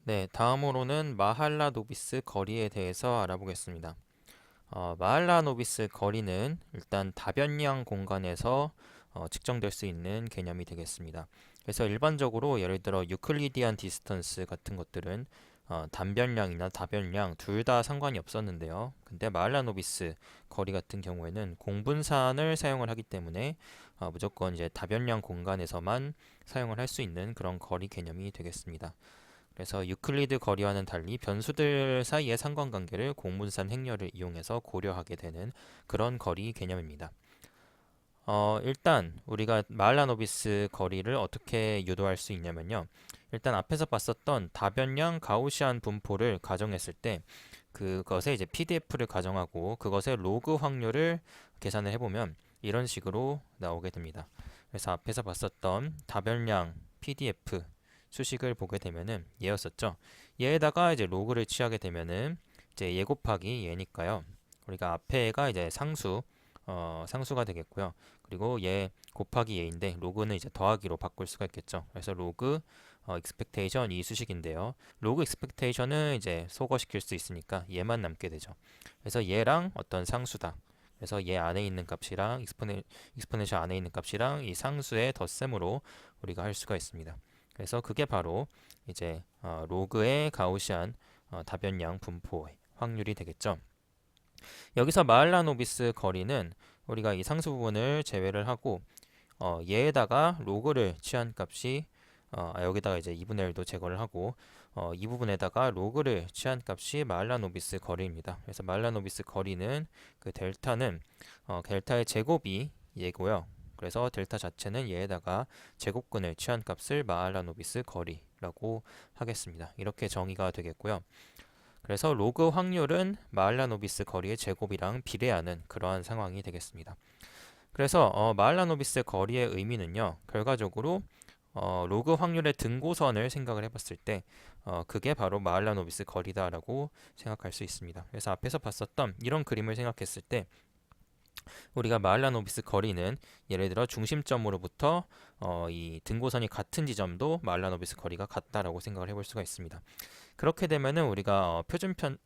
네, 다음으로는 마할라노비스 거리에 대해서 알아보겠습니다. 마할라노비스 거리는 일단 다변량 공간에서 측정될 수 있는 개념이 되겠습니다. 그래서 일반적으로 예를 들어 유클리디안 디스턴스 같은 것들은 단변량이나 다변량 둘 다 상관이 없었는데요. 근데 마할라노비스 거리 같은 경우에는 공분산을 사용을 하기 때문에 무조건 이제 다변량 공간에서만 사용을 할 수 있는 그런 거리 개념이 되겠습니다. 그래서 유클리드 거리와는 달리 변수들 사이의 상관관계를 공분산 행렬을 이용해서 고려하게 되는 그런 거리 개념입니다. 일단 우리가 마할라노비스 거리를 어떻게 유도할 수 있냐면요. 일단 앞에서 봤었던 다변량 가우시안 분포를 가정했을 때 그것에 이제 PDF를 가정하고 그것의 로그 확률을 계산을 해보면 이런 식으로 나오게 됩니다. 그래서 앞에서 봤었던 다변량 PDF 수식을 보게 되면은 얘였었죠. 얘에다가 이제 로그를 취하게 되면은 이제 얘 곱하기 얘니까요. 우리가 앞에가 이제 상수가 되겠고요. 그리고 얘 곱하기 얘인데 로그는 이제 더하기로 바꿀 수가 있겠죠. 그래서 로그 expectation 이 수식인데요. 로그 expectation은 이제 소거시킬 수 있으니까 얘만 남게 되죠. 그래서 얘랑 어떤 상수다. 그래서 얘 안에 있는 값이랑 익스포넨셜 안에 있는 값이랑 이 상수의 덧셈으로 우리가 할 수가 있습니다. 그래서 그게 바로 이제 로그의 가우시안 다변량 분포의 확률이 되겠죠. 여기서 마할라노비스 거리는 우리가 이 상수 부분을 제외를 하고 얘에다가 로그를 취한 값이 여기다가 이제 2분의 1도 제거를 하고 이 부분에다가 로그를 취한 값이 마할라노비스 거리입니다. 그래서 마할라노비스 거리는 그 델타는 델타의 제곱이 얘고요. 그래서 델타 자체는 얘에다가 제곱근을 취한 값을 마할라노비스 거리라고 하겠습니다. 이렇게 정의가 되겠고요. 그래서 로그 확률은 마할라노비스 거리의 제곱이랑 비례하는 그러한 상황이 되겠습니다. 그래서 마할라노비스 거리의 의미는요. 결과적으로 로그 확률의 등고선을 생각을 해봤을 때 그게 바로 마할라노비스 거리다라고 생각할 수 있습니다. 그래서 앞에서 봤었던 이런 그림을 생각했을 때 우리가 마할라노비스 거리는 예를 들어 중심점으로부터 이 등고선이 같은 지점도 마할라노비스 거리가 같다라고 생각을 해볼 수가 있습니다. 그렇게 되면은 우리가 표준편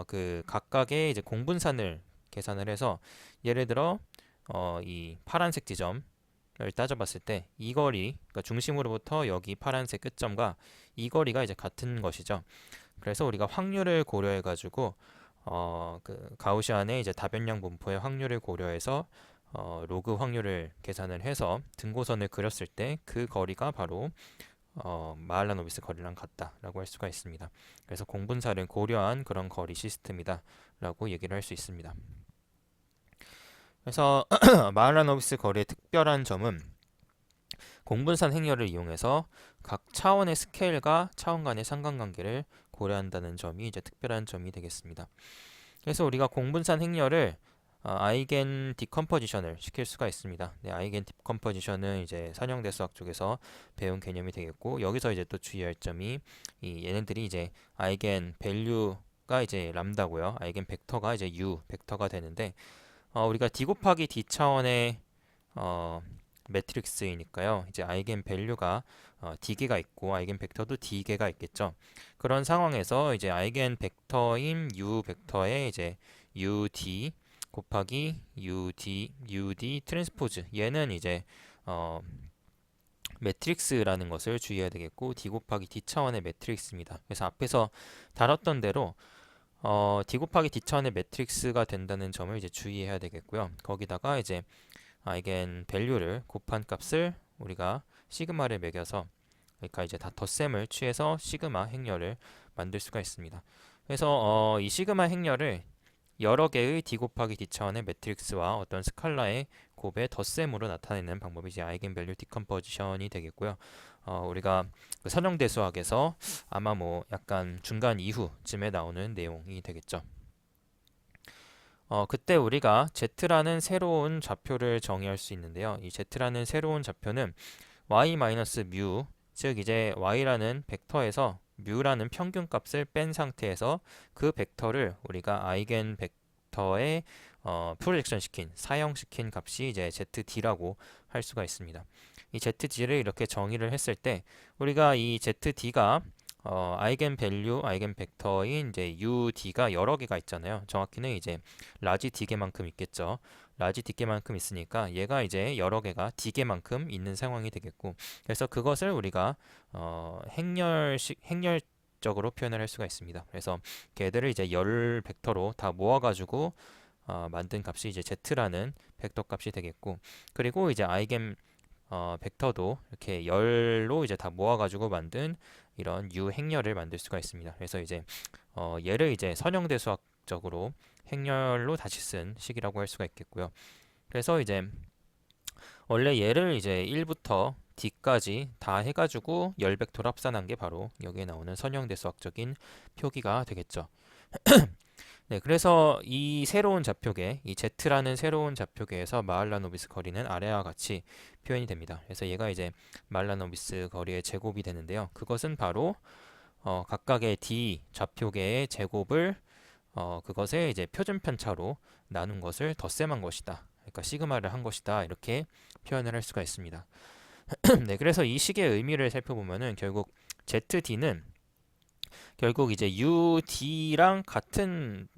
그 각각의 이제 공분산을 계산을 해서 예를 들어 이 파란색 지점을 따져봤을 때 이 거리, 그러니까 중심으로부터 여기 파란색 끝점과 이 거리가 이제 같은 것이죠. 그래서 우리가 확률을 고려해가지고 그 가우시안의 이제 다변량 분포의 확률을 고려해서 로그 확률을 계산을 해서 등고선을 그렸을 때 그 거리가 바로 마할라노비스 거리랑 같다라고 할 수가 있습니다. 그래서 공분사를 고려한 그런 거리 시스템이다라고 얘기를 할 수 있습니다. 그래서 마할라노비스 거리의 특별한 점은 공분산 행렬을 이용해서 각 차원의 스케일과 차원 간의 상관관계를 고려한다는 점이 이제 특별한 점이 되겠습니다. 그래서 우리가 공분산 행렬을 아이겐 디컴포지션을 시킬 수가 있습니다. 네, 아이겐 디컴포지션은 이제 선형대수학 쪽에서 배운 개념이 되겠고 여기서 이제 또 주의할 점이 이 얘네들이 이제 아이겐 밸류가 이제 람다고요. 아이겐 벡터가 이제 u 벡터가 되는데 우리가 d 곱하기 d 차원의 어, 매트릭스이니까요. 이제 아이겐 밸류가 d개가 있고 아이겐 벡터도 d개가 있겠죠. 그런 상황에서 이제 아이겐 벡터인 u 벡터의 이제 ud 곱하기 ud 트랜스포즈 얘는 이제 어, 매트릭스라는 것을 주의해야 되겠고 d 곱하기 d 차원의 매트릭스입니다. 그래서 앞에서 다뤘던 대로 d 곱하기 d 차원의 매트릭스가 된다는 점을 이제 주의해야 되겠고요. 거기다가 이제 아이겐 밸류를 곱한 값을 우리가 시그마를 매겨서 그러니까 이제 다 덧셈을 취해서 시그마 행렬을 만들 수가 있습니다. 그래서 이 시그마 행렬을 여러 개의 d 곱하기 d 차원의 매트릭스와 어떤 스칼라의 곱의 덧셈으로 나타내는 방법이 이제 아이겐 밸류 디컴포지션이 되겠고요. 우리가 그 선형대수학에서 아마 뭐 약간 중간 이후쯤에 나오는 내용이 되겠죠. 그때 우리가 z라는 새로운 좌표를 정의할 수 있는데요. 이 z라는 새로운 좌표는 y-mu, 즉 이제 y라는 벡터에서 mu라는 평균값을 뺀 상태에서 그 벡터를 우리가 아이겐 벡터에 프로젝션 시킨, 사형시킨 값이 이제 zd라고 할 수가 있습니다. 이 zd를 이렇게 정의를 했을 때 우리가 이 zd가 아이겐 밸류, 아이겐 벡터인 이제 UD가 여러 개가 있잖아요. 정확히는 이제 라지 D개만큼 있겠죠. 라지 D개만큼 있으니까 얘가 이제 여러 개가 D개만큼 있는 상황이 되겠고, 그래서 그것을 우리가 행렬적으로 표현을 할 수가 있습니다. 그래서 걔들을 이제 열 벡터로 다 모아가지고 만든 값이 이제 Z라는 벡터 값이 되겠고, 그리고 이제 아이겐 벡터도 이렇게 열로 이제 다 모아가지고 만든 이런 U 행렬을 만들 수가 있습니다. 그래서 이제 얘를 이제 선형대수학적으로 행렬로 다시 쓴 식이라고 할 수가 있겠고요. 그래서 이제 원래 얘를 이제 1부터 D까지 다 해가지고 열 벡터로 합산한 게 바로 여기에 나오는 선형대수학적인 표기가 되겠죠. 네, 그래서 이 새로운 좌표계, 이 Z라는 새로운 좌표계에서 마할라노비스 거리는 아래와 같이 표현이 됩니다. 그래서 얘가 이제 마할라노비스 거리의 제곱이 되는데요. 그것은 바로 각각의 D 좌표계의 제곱을 그것의 이제 표준 편차로 나눈 것을 덧셈한 것이다. 그러니까 시그마를 한 것이다. 이렇게 표현을 할 수가 있습니다. 네, 그래서 이 식의 의미를 살펴보면은 결국 ZD는 결국 이제 UD랑 같은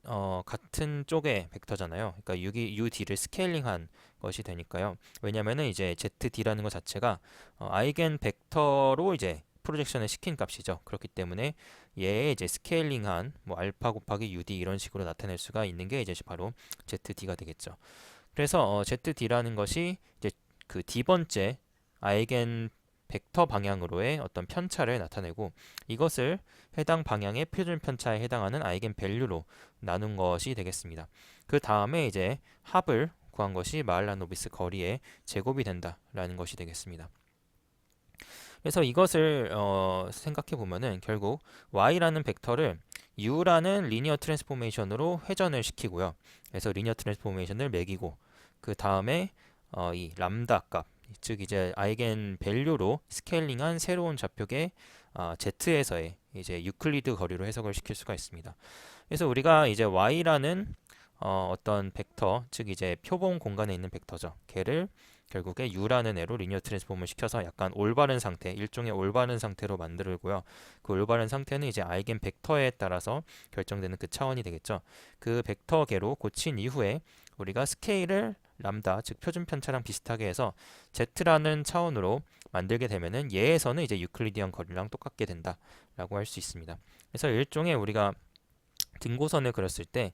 쪽의 벡터잖아요. 그러니까 UD를 스케일링한 것이 되니까요. 왜냐면은 이제 ZD라는 것 자체가 아이겐 벡터로 이제 프로젝션을 시킨 값이죠. 그렇기 때문에 얘의 이제 스케일링한 뭐 알파 곱하기 UD 이런 식으로 나타낼 수가 있는 게 이제 바로 ZD가 되겠죠. 그래서 ZD라는 것이 이제 그 D번째 아이겐 벡터 방향으로의 어떤 편차를 나타내고, 이것을 해당 방향의 표준 편차에 해당하는 아이겐 밸류로 나눈 것이 되겠습니다. 그 다음에 이제 합을 구한 것이 마할라노비스 거리의 제곱이 된다라는 것이 되겠습니다. 그래서 이것을 생각해 보면은 결국 y라는 벡터를 u라는 리니어 트랜스포메이션으로 회전을 시키고요. 그래서 리니어 트랜스포메이션을 매기고, 그 다음에 이 람다 값, 즉 이제 아이겐 밸류로 스케일링한 새로운 좌표계 z에서의 이제 유클리드 거리로 해석을 시킬 수가 있습니다. 그래서 우리가 이제 y라는 어떤 벡터, 즉 이제 표본 공간에 있는 벡터죠. 걔를 결국에 u라는 애로 리니어 트랜스폼을 시켜서 약간 올바른 상태, 일종의 올바른 상태로 만들고요. 그 올바른 상태는 이제 아이겐 벡터에 따라서 결정되는 그 차원이 되겠죠. 그 벡터계로 고친 이후에 우리가 스케일을 람다, 즉 표준 편차랑 비슷하게 해서 z라는 차원으로 만들게 되면은 얘에서는 이제 유클리디언 거리랑 똑같게 된다라고 할 수 있습니다. 그래서 일종의 우리가 등고선을 그렸을 때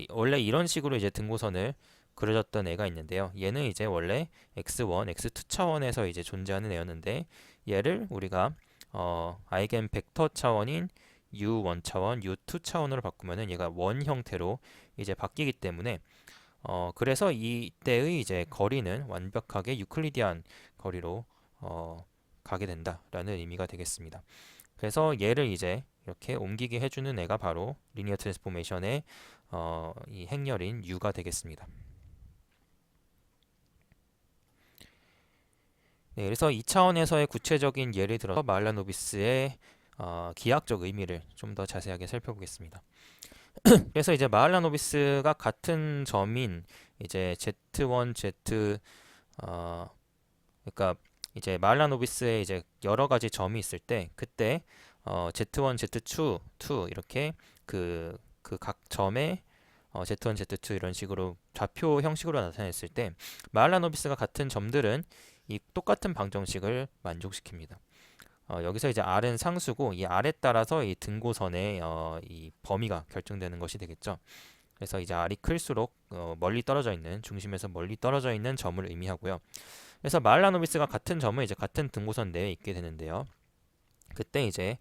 원래 이런 식으로 이제 등고선을 그려졌던 애가 있는데요. 얘는 이제 원래 x1, x2 차원에서 이제 존재하는 애였는데, 얘를 우리가 아이겐 벡터 차원인 u1 차원, u2 차원으로 바꾸면은 얘가 원 형태로 이제 바뀌기 때문에 그래서 이때의 이제 거리는 완벽하게 유클리디안 거리로 가게 된다라는 의미가 되겠습니다. 그래서 얘를 이제 이렇게 옮기게 해주는 애가 바로 리니어 트랜스포메이션의 이 행렬인 u가 되겠습니다. 네, 그래서 2차원에서의 구체적인 예를 들어서 마할라노비스의 기하학적 의미를 좀 더 자세하게 살펴보겠습니다. 그래서 이제 마할라노비스가 같은 점인 이제 Z1, Z 그러니까 이제 마할라노비스의 이제 여러 가지 점이 있을 때, 그때 Z1, Z2 이렇게 그 각 점에 Z1, Z2 이런 식으로 좌표 형식으로 나타냈을 때 마할라노비스가 같은 점들은 이 똑같은 방정식을 만족시킵니다. 여기서 이제 R은 상수고, 이 R에 따라서 이 등고선의 이 범위가 결정되는 것이 되겠죠. 그래서 이제 R이 클수록 멀리 떨어져 있는, 중심에서 멀리 떨어져 있는 점을 의미하고요. 그래서 마할라노비스가 같은 점을 이제 같은 등고선 내에 있게 되는데요. 그때 이제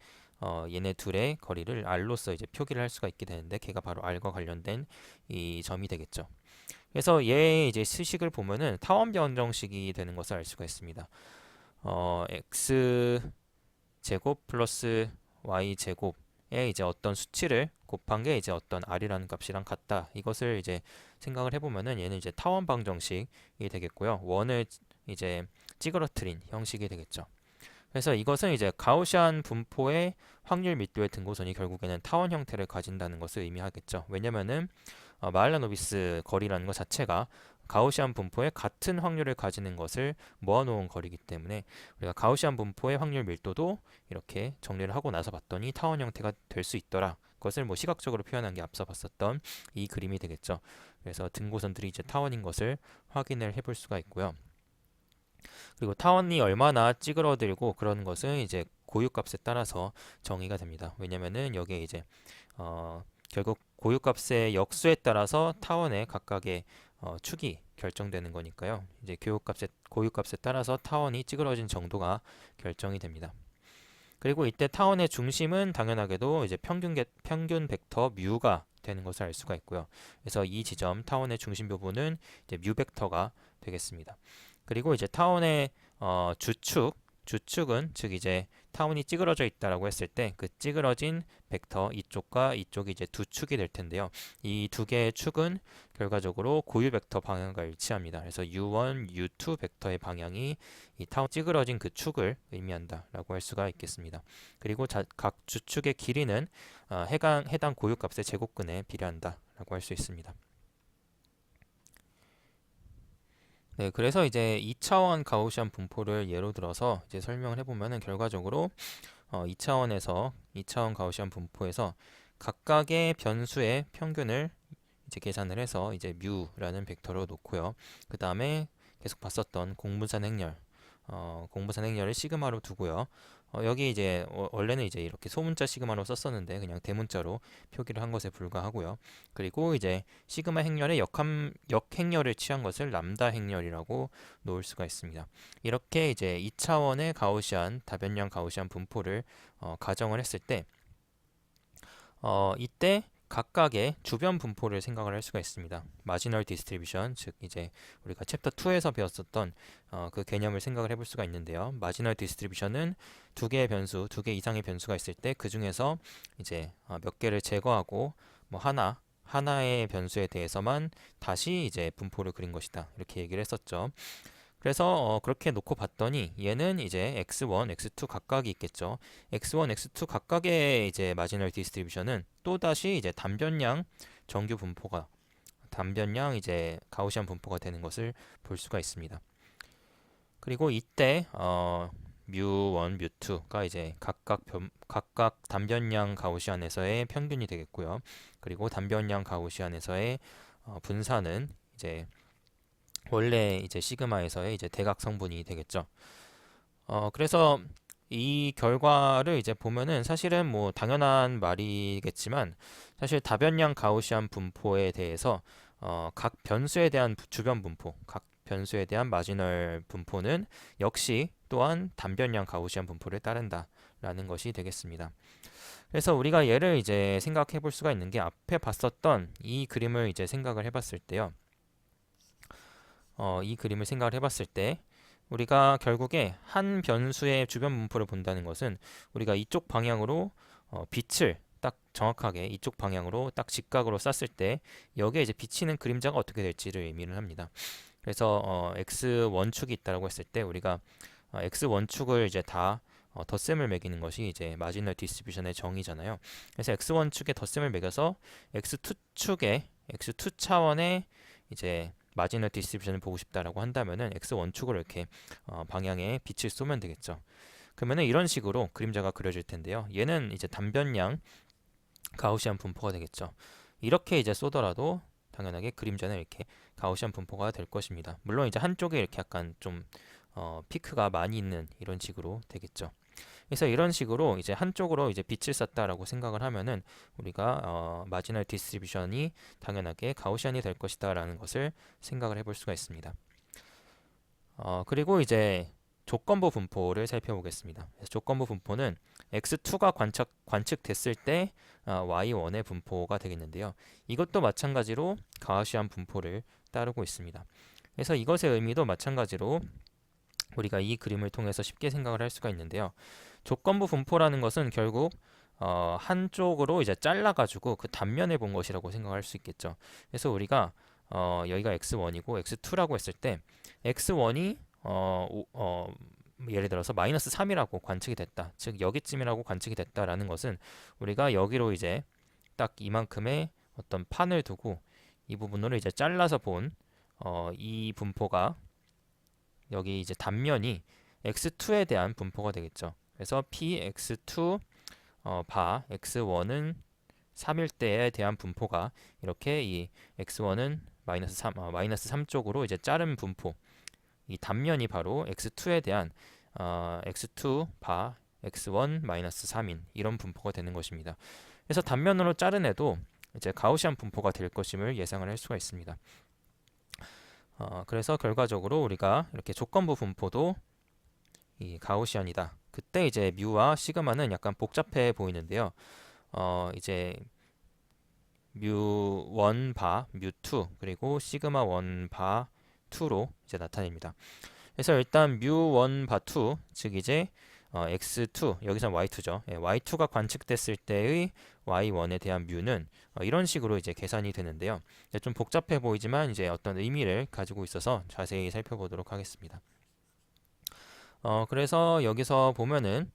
얘네 둘의 거리를 R로서 이제 표기를 할 수가 있게 되는데, 걔가 바로 R과 관련된 이 점이 되겠죠. 그래서 얘의 이제 수식을 보면은 타원 변정식이 되는 것을 알 수가 있습니다. x 제곱 플러스 y 제곱에 이제 어떤 수치를 곱한 게 이제 어떤 r이라는 값이랑 같다. 이것을 이제 생각을 해보면은 얘는 이제 타원 방정식이 되겠고요. 원을 이제 찌그러뜨린 형식이 되겠죠. 그래서 이것은 이제 가우시안 분포의 확률密도의 등고선이 결국에는 타원 형태를 가진다는 것을 의미하겠죠. 왜냐면은 마할라노비스 거리라는 것 자체가 가우시안 분포에 같은 확률을 가지는 것을 모아놓은 거리이기 때문에 우리가 가우시안 분포의 확률 밀도도 이렇게 정리를 하고 나서 봤더니 타원 형태가 될 수 있더라. 그것을 뭐 시각적으로 표현한 게 앞서 봤었던 이 그림이 되겠죠. 그래서 등고선들이 이제 타원인 것을 확인을 해볼 수가 있고요. 그리고 타원이 얼마나 찌그러들고 그런 것은 이제 고유값에 따라서 정의가 됩니다. 왜냐면은 여기에 이제 결국 고유값의 역수에 따라서 타원의 각각의 축이 결정되는 거니까요. 이제 고유값에 따라서 타원이 찌그러진 정도가 결정이 됩니다. 그리고 이때 타원의 중심은 당연하게도 이제 평균 벡터 뮤가 되는 것을 알 수가 있고요. 그래서 이 지점 타원의 중심 부분은 이제 뮤 벡터가 되겠습니다. 그리고 이제 타원의 주축은 즉 이제 타원이 찌그러져 있다라고 했을 때 그 찌그러진 벡터 이쪽과 이쪽이 이제 두 축이 될 텐데요. 이 두 개의 축은 결과적으로 고유 벡터 방향과 일치합니다. 그래서 U1, U2 벡터의 방향이 이 타원 찌그러진 그 축을 의미한다라고 할 수가 있겠습니다. 그리고 각 주축의 길이는 해당 고유 값의 제곱근에 비례한다라고 할 수 있습니다. 네, 그래서 이제 2차원 가우시안 분포를 예로 들어서 이제 설명을 해보면은 결과적으로 2차원 가우시안 분포에서 각각의 변수의 평균을 이제 계산을 해서 이제 뮤라는 벡터로 놓고요. 그 다음에 계속 봤었던 공분산 행렬을 시그마로 두고요. 여기 이제 원래는 이제 이렇게 소문자 시그마로 썼었는데 그냥 대문자로 표기를 한 것에 불과하고요. 그리고 이제 시그마 행렬의 역행렬을 취한 것을 람다 행렬이라고 놓을 수가 있습니다. 이렇게 이제 2차원의 다변형 가우시안 분포를 가정을 했을 때 이때 각각의 주변 분포를 생각을 할 수가 있습니다. 마지널 디스트리뷰션, 즉 이제 우리가 챕터 2에서 배웠었던 그 개념을 생각을 해볼 수가 있는데요. 마지널 디스트리뷰션은 두 개 이상의 변수가 있을 때 그 중에서 이제 몇 개를 제거하고 뭐 하나의 변수에 대해서만 다시 이제 분포를 그린 것이다. 이렇게 얘기를 했었죠. 그래서 그렇게 놓고 봤더니 얘는 이제 x1, x2 각각이 있겠죠. x1, x2 각각의 이제 마지널 디스트리뷰션은 또 다시 이제 단변량 이제 가우시안 분포가 되는 것을 볼 수가 있습니다. 그리고 이때 뮤1, 뮤2가 이제 각각 단변량 가우시안에서의 평균이 되겠고요. 그리고 단변량 가우시안에서의 분산은 이제 원래 이제 시그마에서의 이제 대각 성분이 되겠죠. 그래서 이 결과를 이제 보면은 사실은 뭐 당연한 말이겠지만 사실 다변량 가우시안 분포에 대해서 각 변수에 대한 주변 분포, 각 변수에 대한 마지널 분포는 역시 또한 단변량 가우시안 분포를 따른다라는 것이 되겠습니다. 그래서 우리가 얘를 이제 생각해 볼 수가 있는 게 앞에 봤었던 이 그림을 이제 생각을 해봤을 때요. 이 그림을 생각을 해봤을 때 우리가 결국에 한 변수의 주변 분포를 본다는 것은 우리가 이쪽 방향으로 빛을 딱 정확하게 이쪽 방향으로 딱 직각으로 쐈을 때 여기에 이제 비치는 그림자가 어떻게 될지를 의미를 합니다. 그래서 x1축이 있다라고 했을 때 우리가 x1축을 이제 다 덧셈을 매기는 것이 이제 마지널 디스트리뷰션의 정의잖아요. 그래서 x1축에 덧셈을 매겨서 x2 차원의 이제 마지널 디스트리뷰션을 보고 싶다라고 한다면은 x1축으로 이렇게 방향에 빛을 쏘면 되겠죠. 그러면은 이런 식으로 그림자가 그려질 텐데요. 얘는 이제 단변량 가우시안 분포가 되겠죠. 이렇게 이제 쏘더라도 당연하게 그림자는 이렇게 가우시안 분포가 될 것입니다. 물론 이제 한쪽에 이렇게 약간 좀 피크가 많이 있는 이런 식으로 되겠죠. 그래서 이런 식으로 이제 한쪽으로 이제 빛을 쐈다라고 생각을 하면은 우리가 마지널 디스트리뷰션이 당연하게 가우시안이 될 것이다라는 것을 생각을 해볼 수가 있습니다. 그리고 이제 조건부 분포를 살펴보겠습니다. 조건부 분포는 x2가 관측됐을 때 y1의 분포가 되겠는데요. 이것도 마찬가지로 가우시안 분포를 따르고 있습니다. 그래서 이것의 의미도 마찬가지로 우리가 이 그림을 통해서 쉽게 생각을 할 수가 있는데요. 조건부 분포라는 것은 결국 한쪽으로 이제 잘라가지고 그 단면에 본 것이라고 생각할 수 있겠죠. 그래서 우리가 여기가 x1이고 x2라고 했을 때 x1이 예를 들어서 마이너스 3이라고 관측이 됐다. 즉 여기쯤이라고 관측이 됐다라는 것은 우리가 여기로 이제 딱 이만큼의 어떤 판을 두고 이 부분으로 이제 잘라서 본 이 분포가 여기 이제 단면이 x2에 대한 분포가 되겠죠. 그래서 px2 바 x1은 3일 때에 대한 분포가 이렇게 이 x1은 마이너스 3 쪽으로 이제 자른 분포, 이 단면이 바로 x2에 대한 x2 바 x1 마이너스 3인 이런 분포가 되는 것입니다. 그래서 단면으로 자른 애도 이제 가우시안 분포가 될 것임을 예상을 할 수가 있습니다. 그래서 결과적으로 우리가 이렇게 조건부 분포도 이 가우시안이다. 그때 이제 뮤와 시그마는 약간 복잡해 보이는데요. 이제 뮤1 바 뮤2 그리고 시그마 1 바 2로 이제 나타냅니다. 그래서 일단 뮤1 바 2, 즉 이제 x2, 여기서 y2죠. 예, y2가 관측됐을 때의 y1에 대한 뮤는 이런 식으로 이제 계산이 되는데요. 좀 복잡해 보이지만 이제 어떤 의미를 가지고 있어서 자세히 살펴보도록 하겠습니다. 그래서 여기서 보면은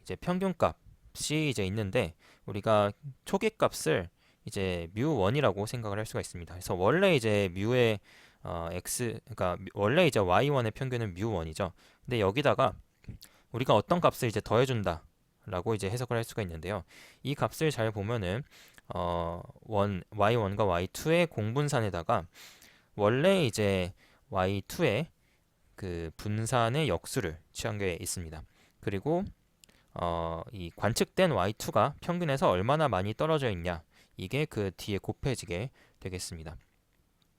이제 평균값이 이제 있는데 우리가 초기값을 이제 뮤1이라고 생각을 할 수가 있습니다. 그래서 원래 이제 뮤의 그러니까 원래 이제 y1의 평균은 뮤1이죠. 근데 여기다가 우리가 어떤 값을 이제 더해준다 라고 이제 해석을 할 수가 있는데요. 이 값을 잘 보면은 y1과 y2의 공분산에다가 원래 이제 y2의 그 분산의 역수를 취한 게 있습니다. 그리고 이 관측된 y2가 평균에서 얼마나 많이 떨어져 있냐, 이게 그 뒤에 곱해지게 되겠습니다.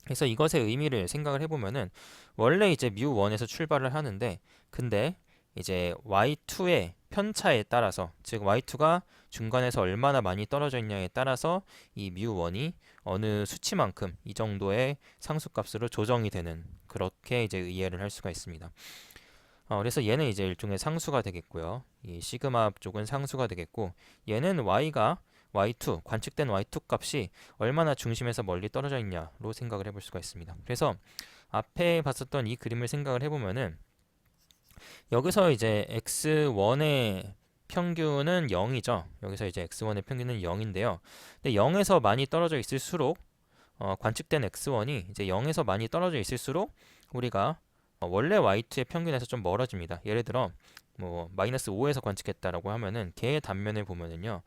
그래서 이것의 의미를 생각을 해보면은 원래 이제 뮤1에서 출발을 하는데 근데 이제 y2의 편차에 따라서, 즉 y2가 중간에서 얼마나 많이 떨어져 있냐에 따라서 이 뮤1이 어느 수치만큼 이 정도의 상수값으로 조정이 되는, 그렇게 이제 이해를 할 수가 있습니다. 그래서 얘는 이제 일종의 상수가 되겠고요. 이 시그마 쪽은 상수가 되겠고, 얘는 y2 관측된 y2 값이 얼마나 중심에서 멀리 떨어져 있냐로 생각을 해볼 수가 있습니다. 그래서 앞에 봤었던 이 그림을 생각을 해보면은 여기서 이제 x1의 평균은 0이죠. 여기서 이제 x1의 평균은 0인데요. 근데 0에서 많이 떨어져 있을수록 관측된 x1이 이제 0에서 많이 떨어져 있을수록 우리가 원래 y2의 평균에서 좀 멀어집니다. 예를 들어 뭐 마이너스 5에서 관측했다라고 하면은 걔의 단면을 보면은요.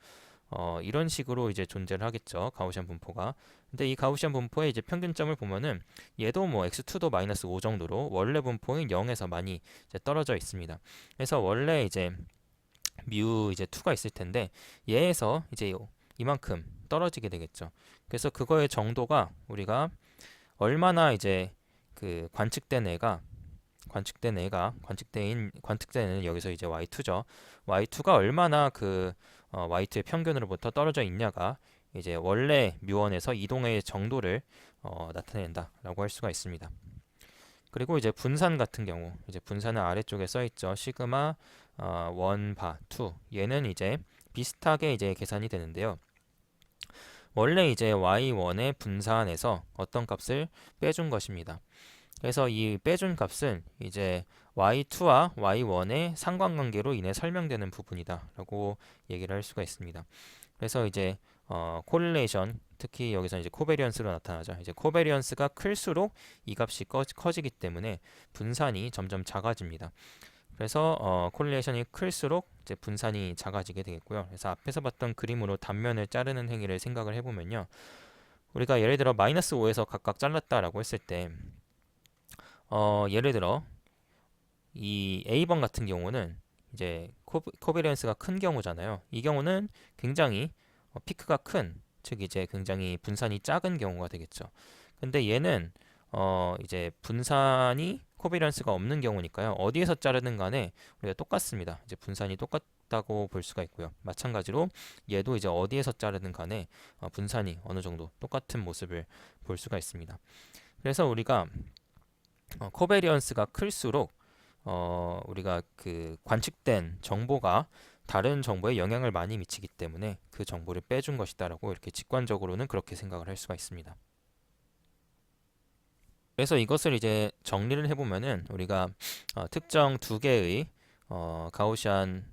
이런 식으로 이제 존재를 하겠죠. 가우시안 분포가. 근데 이 가우시안 분포의 이제 평균점을 보면은 얘도 뭐 x2도 마이너스 5 정도로 원래 분포인 0에서 많이 이제 떨어져 있습니다. 그래서 원래 이제 뮤 이제 2가 있을 텐데 얘에서 이제 이만큼 떨어지게 되겠죠. 그래서 그거의 정도가 우리가 얼마나 이제 그 관측된 애는 여기서 이제 y2죠. y2가 얼마나 그 y2의 평균으로부터 떨어져 있냐가 이제 원래 뮤1에서 이동의 정도를 나타낸다라고 할 수가 있습니다. 그리고 이제 분산 같은 경우, 이제 분산은 아래쪽에 써 있죠. 시그마 1 바 2. 얘는 이제 비슷하게 이제 계산이 되는데요. 원래 이제 y1의 분산에서 어떤 값을 빼준 것입니다. 그래서 이 빼준 값은 이제 y2와 y1의 상관관계로 인해 설명되는 부분이다 라고 얘기를 할 수가 있습니다. 그래서 이제 코릴레이션, 특히 여기서 이제 코베리언스로 나타나죠. 이제 코베리언스가 클수록 이 값이 커지기 때문에 분산이 점점 작아집니다. 그래서 코릴레이션이 클수록 이제 분산이 작아지게 되겠고요. 그래서 앞에서 봤던 그림으로 단면을 자르는 행위를 생각을 해보면요. 우리가 예를 들어 마이너스 5에서 각각 잘랐다라고 했을 때 예를 들어 이 A번 같은 경우는 이제 코베리언스가 큰 경우잖아요. 이 경우는 굉장히 피크가 큰, 즉 이제 굉장히 분산이 작은 경우가 되겠죠. 근데 얘는 이제 분산이 코베리언스가 없는 경우니까요. 어디에서 자르든 간에 우리가 똑같습니다. 이제 분산이 똑같다고 볼 수가 있고요. 마찬가지로 얘도 이제 어디에서 자르든 간에 분산이 어느 정도 똑같은 모습을 볼 수가 있습니다. 그래서 우리가 코베리언스가 클수록 우리가 그 관측된 정보가 다른 정보에 영향을 많이 미치기 때문에 그 정보를 빼준 것이다라고 이렇게 직관적으로는 그렇게 생각을 할 수가 있습니다. 그래서 이것을 이제 정리를 해보면은 우리가 특정 두 개의 가우시안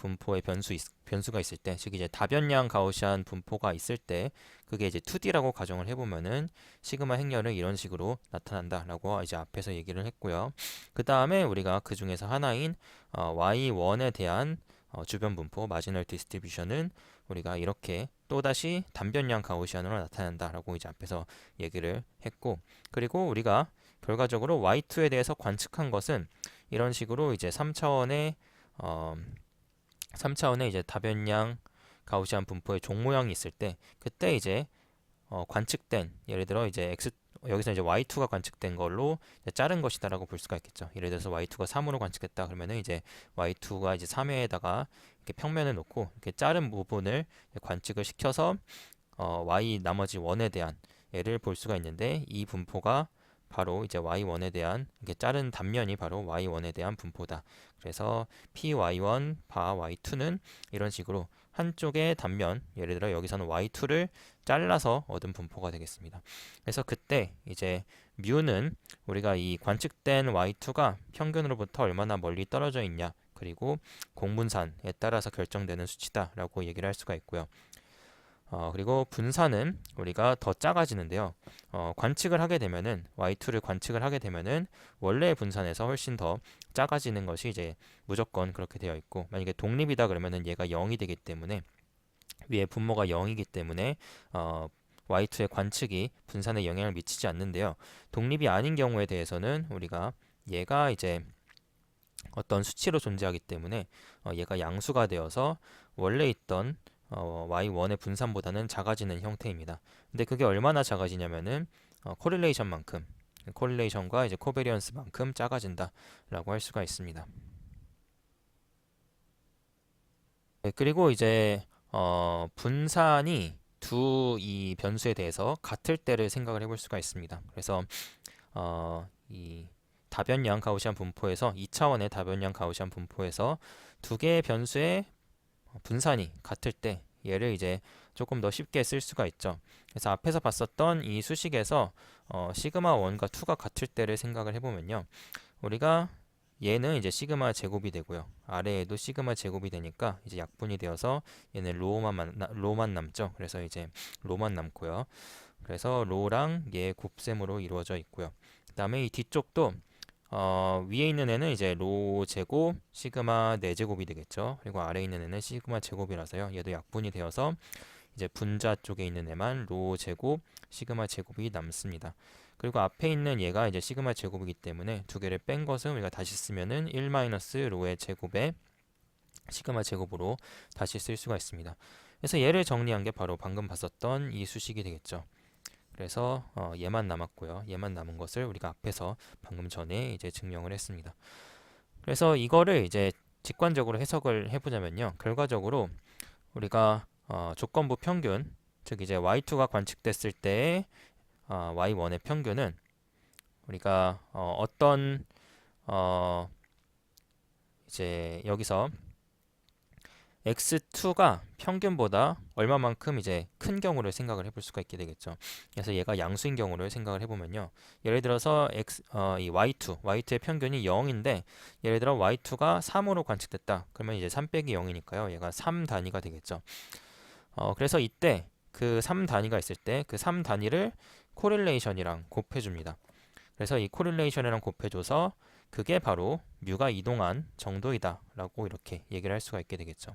분포의 변수가 있을 때, 즉 이제 다변량 가우시안 분포가 있을 때, 그게 이제 2D라고 가정을 해보면은 시그마 행렬은 이런 식으로 나타난다라고 이제 앞에서 얘기를 했고요. 그 다음에 우리가 그 중에서 하나인 Y1에 대한 주변 분포 마지널 디스트리뷰션은 우리가 이렇게 또다시 단변량 가우시안으로 나타난다라고 이제 앞에서 얘기를 했고, 그리고 우리가 결과적으로 Y2에 대해서 관측한 것은 이런 식으로 이제 3차원의 이제 다변량 가우시안 분포의 종 모양이 있을 때, 그때 이제 관측된, 예를 들어 이제 여기서 이제 y2가 관측된 걸로 이제 자른 것이다라고 볼 수가 있겠죠. 예를 들어서 y2가 3으로 관측됐다 그러면은 이제 y2가 이제 3회에다가 이렇게 평면을 놓고 이렇게 자른 부분을 관측을 시켜서 y 나머지 1에 대한 얘를 볼 수가 있는데, 이 분포가 바로 이제 y1에 대한 이렇게 자른 단면이 바로 y1에 대한 분포다. 그래서 py1 바 y2는 이런 식으로 한쪽의 단면, 예를 들어 여기서는 y2를 잘라서 얻은 분포가 되겠습니다. 그래서 그때 이제 뮤는 우리가 이 관측된 y2가 평균으로부터 얼마나 멀리 떨어져 있냐, 그리고 공분산에 따라서 결정되는 수치다라고 얘기를 할 수가 있고요. 그리고 분산은 우리가 더 작아지는데요. 관측을 하게 되면은 y2를 관측을 하게 되면은 원래의 분산에서 훨씬 더 작아지는 것이 이제 무조건 그렇게 되어 있고, 만약에 독립이다 그러면은 얘가 0이 되기 때문에, 위에 분모가 0이기 때문에 y2의 관측이 분산에 영향을 미치지 않는데요. 독립이 아닌 경우에 대해서는 우리가 얘가 이제 어떤 수치로 존재하기 때문에 얘가 양수가 되어서 원래 있던 y1의 분산보다는 작아지는 형태입니다. 근데 그게 얼마나 작아지냐면은 코릴레이션과 이제 코베리언스만큼 작아진다라고 할 수가 있습니다. 네, 그리고 이제 분산이 이 변수에 대해서 같을 때를 생각을 해볼 수가 있습니다. 그래서 이 다변량 가우시안 분포에서 2차원의 다변량 가우시안 분포에서 두 개의 변수의 분산이 같을 때 얘를 이제 조금 더 쉽게 쓸 수가 있죠. 그래서 앞에서 봤었던 이 수식에서 시그마 1과 2가 같을 때를 생각을 해보면요, 우리가 얘는 이제 시그마 제곱이 되고요, 아래에도 시그마 제곱이 되니까 이제 약분이 되어서 얘는 로만 남죠. 그래서 이제 로만 남고요. 그래서 로랑 얘의 곱셈으로 이루어져 있고요. 그 다음에 이 뒤쪽도 위에 있는 애는 이제 로 제곱 시그마 4제곱이 되겠죠. 그리고 아래에 있는 애는 시그마 제곱이라서요, 얘도 약분이 되어서 이제 분자 쪽에 있는 애만 로 제곱 시그마 제곱이 남습니다. 그리고 앞에 있는 얘가 이제 시그마 제곱이기 때문에 두 개를 뺀 것은 우리가 다시 쓰면은 1 마이너스 로의 제곱에 시그마 제곱으로 다시 쓸 수가 있습니다. 그래서 얘를 정리한 게 바로 방금 봤었던 이 수식이 되겠죠. 그래서 얘만 남았고요. 얘만 남은 것을 우리가 앞에서 방금 전에 이제 증명을 했습니다. 그래서 이거를 이제 직관적으로 해석을 해보자면요, 결과적으로 우리가 조건부 평균, 즉 이제 y2가 관측됐을 때의 y1의 평균은 우리가 어떤 이제 여기서 x2가 평균보다 얼마만큼 이제 큰 경우를 생각을 해볼 수가 있게 되겠죠. 그래서 얘가 양수인 경우를 생각을 해보면요, 예를 들어서 이 y2의 평균이 0인데 예를 들어 y2가 3으로 관측됐다. 그러면 이제 3 빼기 0이니까요, 얘가 3 단위가 되겠죠. 그래서 이때 그 3 단위가 있을 때 그 3 단위를 코릴레이션이랑 곱해줍니다. 그래서 이 코릴레이션이랑 곱해줘서 그게 바로 뮤가 이동한 정도이다 라고 이렇게 얘기를 할 수가 있게 되겠죠.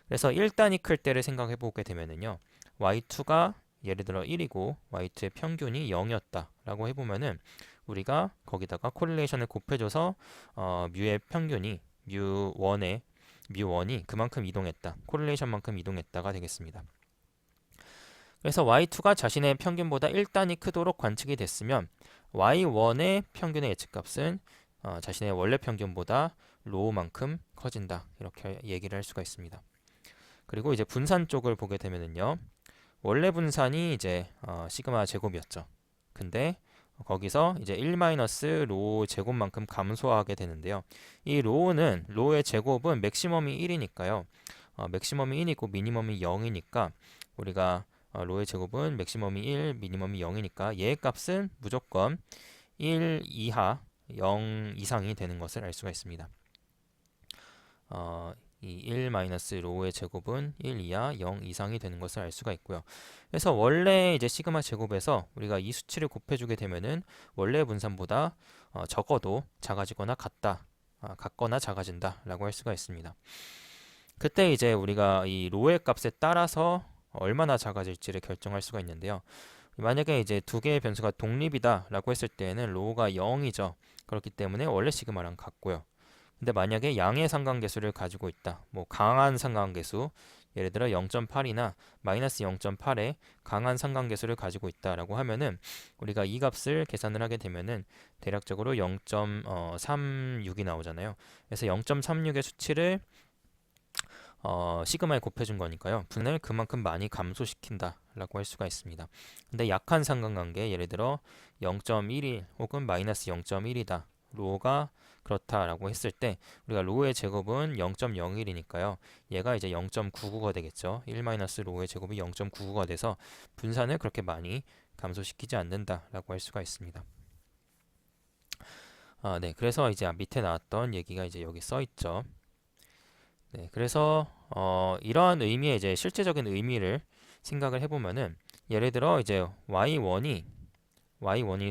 그래서 1단위 클 때를 생각해 보게 되면은요, y2가 예를 들어 1이고 y2의 평균이 0이었다 라고 해보면은 우리가 거기다가 코릴레이션을 곱해줘서 뮤의 평균이 뮤1이 그만큼 이동했다, 코릴레이션만큼 이동했다가 되겠습니다. 그래서 y2가 자신의 평균보다 1단위 크도록 관측이 됐으면 y1의 평균의 예측값은 자신의 원래 평균보다 로우만큼 커진다, 이렇게 얘기를 할 수가 있습니다. 그리고 이제 분산 쪽을 보게 되면은요, 원래 분산이 이제 시그마 제곱이었죠. 근데 거기서 이제 1 마이너스 로 제곱만큼 감소하게 되는데요, 이 로의 제곱은 맥시멈이 1이니까요, 맥시멈이 1이고 미니멈이 0이니까 우리가 로의 제곱은 맥시멈이 1, 미니멈이 0이니까 얘의 값은 무조건 1 이하 0 이상이 되는 것을 알 수가 있습니다. 이 1 마이너스 로우의 제곱은 1 이하 0 이상이 되는 것을 알 수가 있고요. 그래서 원래 이제 시그마 제곱에서 우리가 이 수치를 곱해주게 되면은 원래 분산보다 적어도 작아지거나 같거나 작아진다 라고 할 수가 있습니다. 그때 이제 우리가 이 로의 값에 따라서 얼마나 작아질지를 결정할 수가 있는데요. 만약에 이제 두 개의 변수가 독립이다 라고 했을 때에는 로우가 0이죠. 그렇기 때문에 원래 시그마랑 같고요. 근데 만약에 양의 상관계수를 가지고 있다. 뭐 강한 상관계수, 예를 들어 0.8이나 마이너스 0.8의 강한 상관계수를 가지고 있다라고 하면은 우리가 이 값을 계산을 하게 되면은 대략적으로 0.36이 나오잖아요. 그래서 0.36의 수치를 시그마에 곱해준 거니까요. 분을 그만큼 많이 감소시킨다라고 할 수가 있습니다. 근데 약한 상관관계, 예를 들어 0.11 혹은 마이너스 0.1이다. 로가 그렇다라고 했을 때 우리가 로의 제곱은 0.01이니까요. 얘가 이제 0.99가 되겠죠. 1 마이너스 로의 제곱이 0.99가 돼서 분산을 그렇게 많이 감소시키지 않는다라고 할 수가 있습니다. 네. 그래서 이제 밑에 나왔던 얘기가 이제 여기 써 있죠. 네. 그래서 이러한 의미의 이제 실제적인 의미를 생각을 해보면은 예를 들어 이제 y1이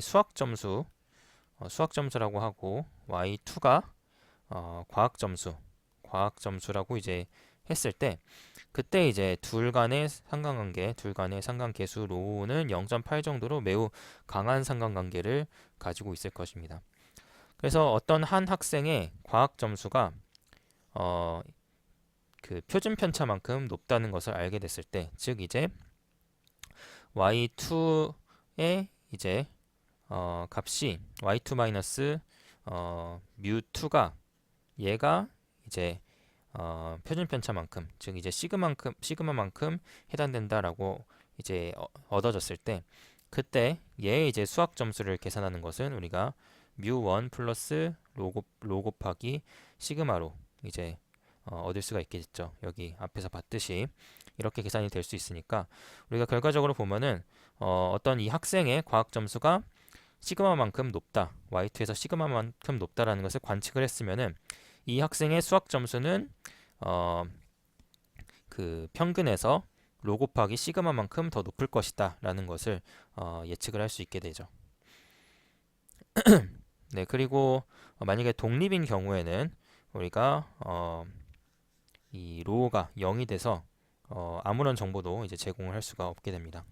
수학 점수라고 하고 y2가 과학 점수라고 이제 했을 때 그때 이제 둘 간의 상관계수 로우는 0.8 정도로 매우 강한 상관관계를 가지고 있을 것입니다. 그래서 어떤 한 학생의 과학 점수가 그 표준 편차만큼 높다는 것을 알게 됐을 때, 즉 이제 y2의 이제 값이 y2 마이너스 mu2가 얘가 이제 표준 편차만큼, 즉 이제 시그마만큼 해당된다라고 이제 얻어졌을 때, 그때 얘의 이제 수학 점수를 계산하는 것은 우리가 mu1 플러스 로 곱하기 시그마로 이제 얻을 수가 있겠죠. 여기 앞에서 봤듯이 이렇게 계산이 될 수 있으니까 우리가 결과적으로 보면은 어떤 이 학생의 과학 점수가 시그마만큼 높다, y2에서 시그마만큼 높다라는 것을 관측을 했으면은 이 학생의 수학 점수는 그 평균에서 로 곱하기 시그마만큼 더 높을 것이다 라는 것을 예측을 할 수 있게 되죠. 네, 그리고 만약에 독립인 경우에는 우리가 이 로우가 0이 돼서 아무런 정보도 이제 제공을 할 수가 없게 됩니다.